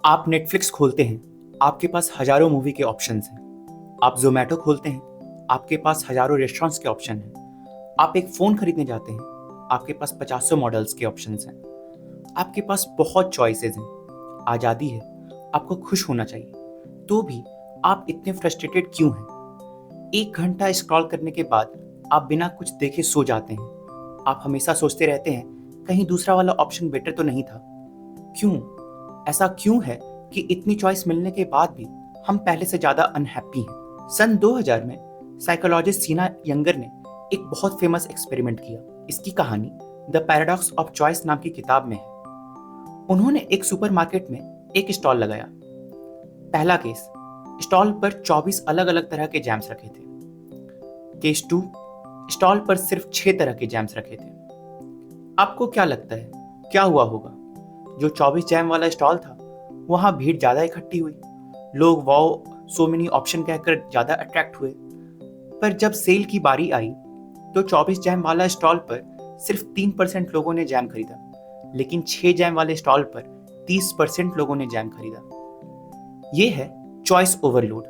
आप नेटफ्लिक्स खोलते हैं, आपके पास हजारों मूवी के ऑप्शंस हैं। आप जोमेटो खोलते हैं, आपके पास हजारों रेस्टोरेंट्स के ऑप्शन हैं। आप एक फ़ोन खरीदने जाते हैं, आपके पास पचासों मॉडल्स के ऑप्शंस हैं। आपके पास बहुत चॉइसेस हैं। आज़ादी है, आपको खुश होना चाहिए। तो भी आप इतने फ्रस्ट्रेटेड क्यों हैं? 1 घंटा स्क्रॉल करने के बाद आप बिना कुछ देखे सो जाते हैं। आप हमेशा सोचते रहते हैं, कहीं दूसरा वाला ऑप्शन बेटर तो नहीं था। क्यों? ऐसा क्यों है कि इतनी चॉइस मिलने के बाद भी हम पहले से ज़्यादा अनहैप्पी हैं? सन 2000 में साइकोलॉजिस्ट सीना यंगर ने एक बहुत फेमस एक्सपेरिमेंट किया। इसकी कहानी द पैराडॉक्स ऑफ चॉइस नाम की किताब में है। उन्होंने एक सुपरमार्केट में एक स्टॉल लगाया। पहला केस, स्टॉल पर 24 अलग अलग तरह के जैम्स रखे थे। केस 2, स्टॉल पर सिर्फ 6 तरह के जैम्स रखे थे। आपको क्या लगता है क्या हुआ होगा? जो 24 जैम वाला स्टॉल था, वहां भीड़ ज्यादा इकट्ठी हुई। लोग वाओ सो मेनी ऑप्शन कहकर ज्यादा अट्रैक्ट हुए। पर जब सेल की बारी आई तो 24 जैम वाला स्टॉल पर सिर्फ 3% लोगों ने जैम खरीदा, लेकिन 6 जैम वाले स्टॉल पर 30% लोगों ने जैम खरीदा। ये है चॉइस ओवरलोड,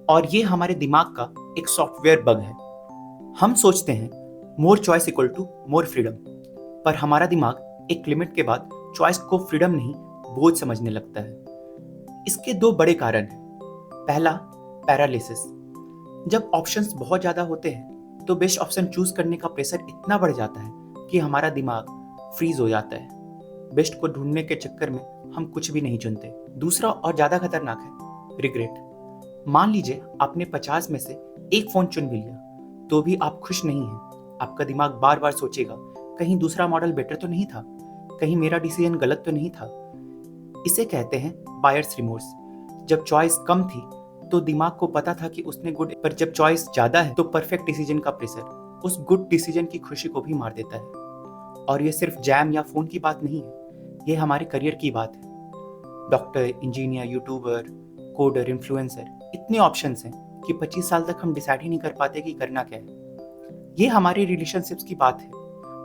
और ये हमारे दिमाग का एक सॉफ्टवेयर बग है। हम सोचते हैं more choice equal to more freedom, पर हमारा दिमाग एक लिमिट के बाद चॉइस को फ्रीडम नहीं, बोझ समझने लगता है। इसके 2 बड़े कारण हैं। पहला, पैरालिसिस। जब ऑप्शंस बहुत ज़्यादा होते हैं तो बेस्ट ऑप्शन चूज करने का प्रेशर इतना बढ़ जाता है कि हमारा दिमाग फ्रीज हो जाता है। बेस्ट को ढूंढने के चक्कर में हम कुछ भी नहीं चुनते। दूसरा और ज़्यादा खतरनाक है रिग्रेट। मान लीजिए आपने 50 में से एक फ़ोन चुन भी लिया, तो भी आप खुश नहीं हैं। आपका दिमाग बार बार सोचेगा, कहीं दूसरा मॉडल बेटर तो नहीं था, कहीं मेरा डिसीजन गलत तो नहीं था। इसे कहते हैं बायर्स रिमोर्स। जब चॉइस कम थी तो दिमाग को पता था कि उसने गुड, पर जब चॉइस ज्यादा है तो परफेक्ट डिसीजन का प्रेशर उस गुड डिसीजन की खुशी को भी मार देता है। और ये सिर्फ जैम या फोन की बात नहीं है, ये हमारे करियर की बात है। Doctor, engineer, YouTuber, coder, influencer, इतने ऑप्शंस हैं कि 25 साल तक हम डिसाइड ही नहीं कर पाते कि करना क्या है। ये हमारी रिलेशनशिप्स की बात है।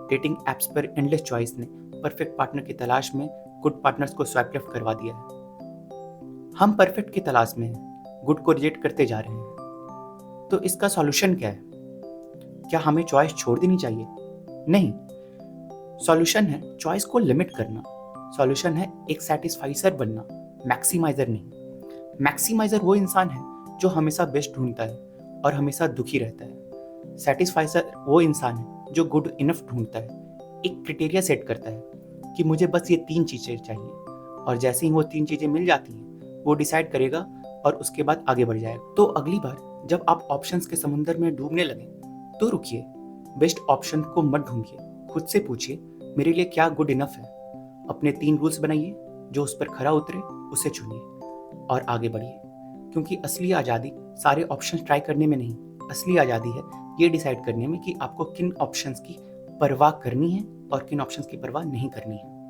डेटिंग एप्स पर एंडलेस चॉइस ने परफेक्ट पार्टनर की तलाश में गुड पार्टनर्स को स्वाइप लेफ्ट करवा दिया है। हम परफेक्ट की तलाश में हैं, गुड को रिजेक्ट करते जा रहे हैं। तो इसका सॉल्यूशन क्या है? क्या हमें चॉइस छोड़ देनी चाहिए? नहीं। सॉल्यूशन है चॉइस को लिमिट करना। सॉल्यूशन है एक सैटिस्फाइसर बनना, मैक्सिमाइजर नहीं। मैक्सिमाइजर वो इंसान है जो हमेशा बेस्ट ढूंढता है और हमेशा दुखी रहता है। सैटिस्फाइसर वो इंसान है जो गुड इनफ ढूंढता है, एक क्राइटेरिया सेट करता है कि मुझे बस ये 3 चीज़ें चाहिए, और जैसे ही वो 3 चीज़ें मिल जाती हैं वो डिसाइड करेगा और उसके बाद आगे बढ़ जाएगा। तो अगली बार जब आप ऑप्शंस के समुंदर में डूबने लगे तो रुकिए, बेस्ट ऑप्शन को मत ढूंढिए, खुद से पूछिए मेरे लिए क्या गुड इनफ है। अपने 3 रूल्स बनाइए, जो उस पर खरा उतरे उसे चुनिए और आगे बढ़िए। क्योंकि असली आज़ादी सारे ऑप्शंस ट्राई करने में नहीं, असली आज़ादी है ये डिसाइड करने में कि आपको किन ऑप्शंस की परवाह करनी है और किन ऑप्शंस की परवाह नहीं करनी है।